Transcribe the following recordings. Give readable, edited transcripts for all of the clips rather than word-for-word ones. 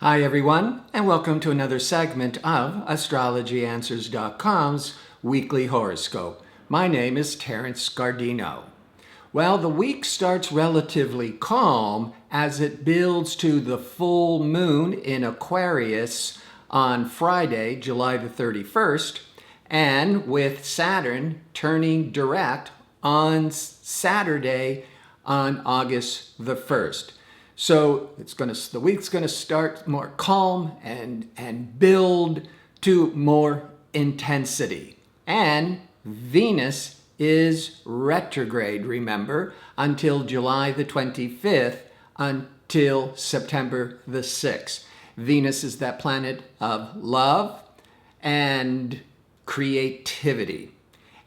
Hi everyone, and welcome to another segment of AstrologyAnswers.com's weekly horoscope. My name is Terence Guardino. Well, the week starts relatively calm as it builds to the full moon in Aquarius on Friday, July the 31st, and with Saturn turning direct on Saturday on August the 1st. So the week's going to start more calm and build to more intensity. And Venus is retrograde, remember, until July the 25th until September the 6th. Venus is that planet of love and creativity.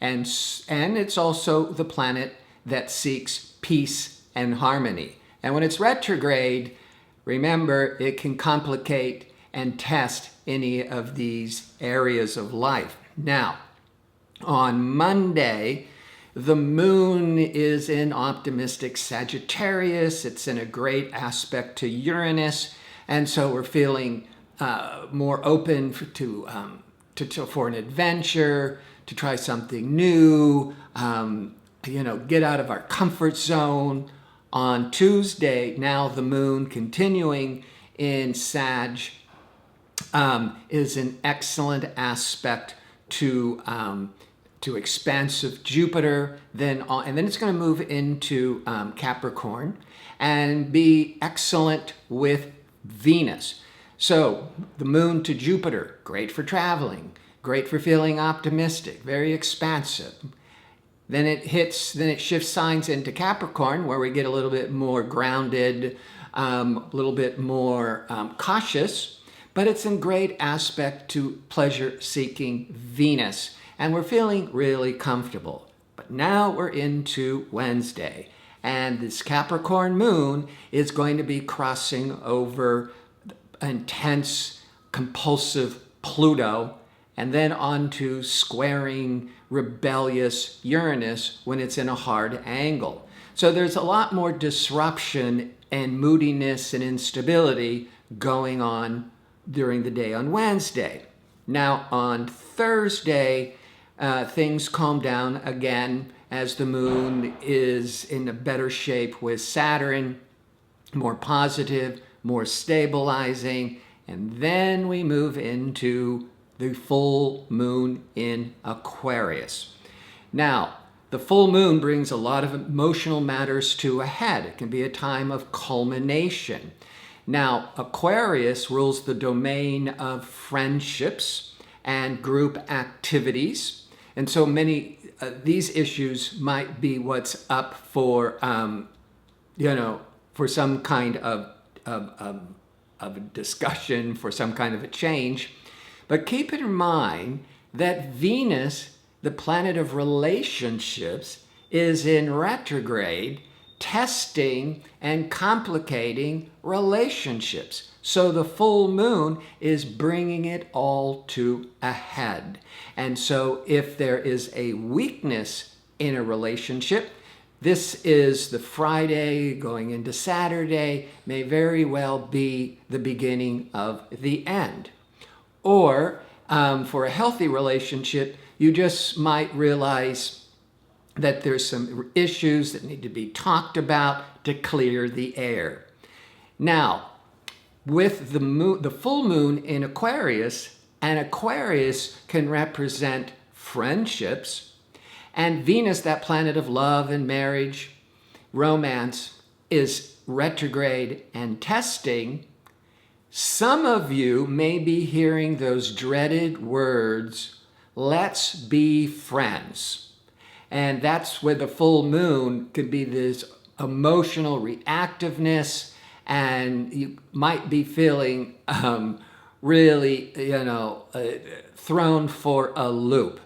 And it's also the planet that seeks peace and harmony. And when it's retrograde, remember, it can complicate and test any of these areas of life. Now, on Monday, the moon is in optimistic Sagittarius. It's in a great aspect to Uranus. And so we're feeling more open for an adventure, to try something new, get out of our comfort zone. On Tuesday, now the moon continuing in Sag is an excellent aspect to expansive Jupiter. Then it's going to move into Capricorn and be excellent with Venus. So the moon to Jupiter, great for traveling, great for feeling optimistic, very expansive. Then it shifts signs into Capricorn, where we get a little bit more grounded, a little bit more cautious, but it's in great aspect to pleasure-seeking Venus, and we're feeling really comfortable. But now we're into Wednesday, and this Capricorn moon is going to be crossing over intense, compulsive Pluto, and then on to squaring rebellious Uranus when it's in a hard angle. So there's a lot more disruption and moodiness and instability going on during the day on Wednesday. Now on Thursday, things calm down again as the moon is in a better shape with Saturn, more positive, more stabilizing, and then we move into the full moon in Aquarius. Now, the full moon brings a lot of emotional matters to a head. It can be a time of culmination. Now, Aquarius rules the domain of friendships and group activities. And so many these issues might be what's up for, for some kind of a discussion, for some kind of a change. But keep in mind that Venus, the planet of relationships, is in retrograde, testing and complicating relationships. So the full moon is bringing it all to a head. And so if there is a weakness in a relationship, this is the Friday going into Saturday, may very well be the beginning of the end. Or for a healthy relationship, you just might realize that there's some issues that need to be talked about to clear the air. Now, with the full moon in Aquarius, and Aquarius can represent friendships, and Venus, that planet of love and marriage, romance, is retrograde and testing. Some of you may be hearing those dreaded words, let's be friends. And that's where the full moon could be this emotional reactiveness, and you might be feeling really, thrown for a loop.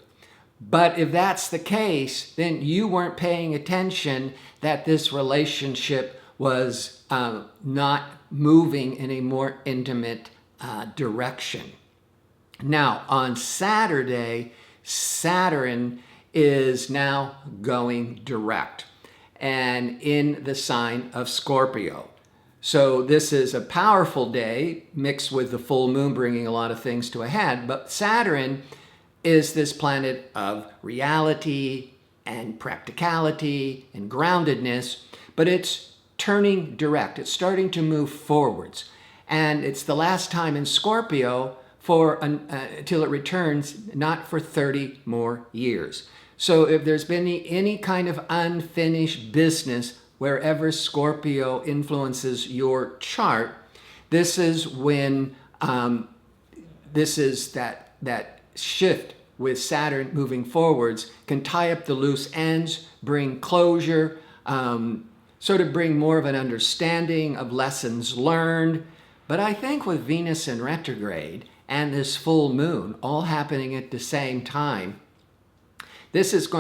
But if that's the case, then you weren't paying attention that this relationship was not moving in a more intimate direction. Now, on Saturday, Saturn is now going direct and in the sign of Scorpio. So this is a powerful day mixed with the full moon bringing a lot of things to a head. But Saturn is this planet of reality and practicality and groundedness, but it's turning direct. It's starting to move forwards. And it's the last time in Scorpio until it returns, not for 30 more years. So if there's been any kind of unfinished business wherever Scorpio influences your chart, this is when this is that shift with Saturn moving forwards can tie up the loose ends, bring closure, sort of bring more of an understanding of lessons learned. But I think with Venus in retrograde and this full moon all happening at the same time, this is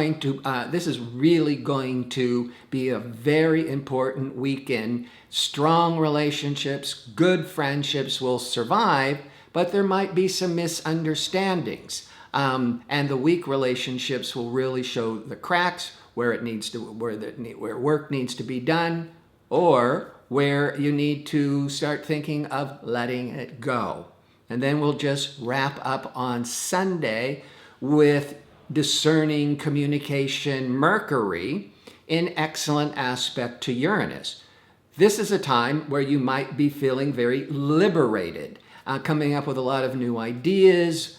really going to be a very important weekend. Strong relationships, good friendships will survive, but there might be some misunderstandings. And the weak relationships will really show the cracks where work needs to be done, or where you need to start thinking of letting it go. And then we'll just wrap up on Sunday with discerning communication Mercury in excellent aspect to Uranus. This is a time where you might be feeling very liberated, coming up with a lot of new ideas,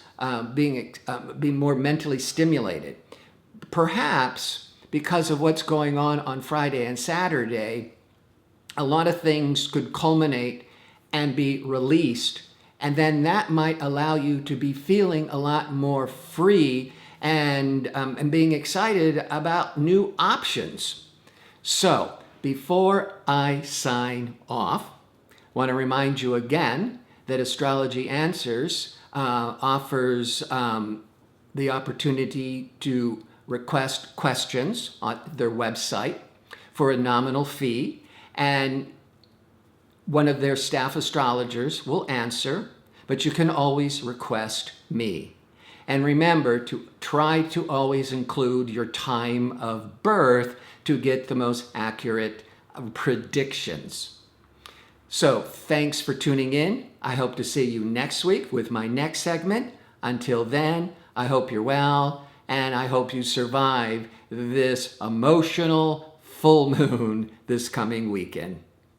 being more mentally stimulated. Perhaps because of what's going on Friday and Saturday, a lot of things could culminate and be released, and then that might allow you to be feeling a lot more free and being excited about new options. So before I sign off, I want to remind you again that Astrology Answers offers the opportunity to request questions on their website for a nominal fee, and one of their staff astrologers will answer, but you can always request me. And remember to try to always include your time of birth to get the most accurate predictions. So thanks for tuning in. I hope to see you next week with my next segment. Until then, I hope you're well, and I hope you survive this emotional full moon this coming weekend.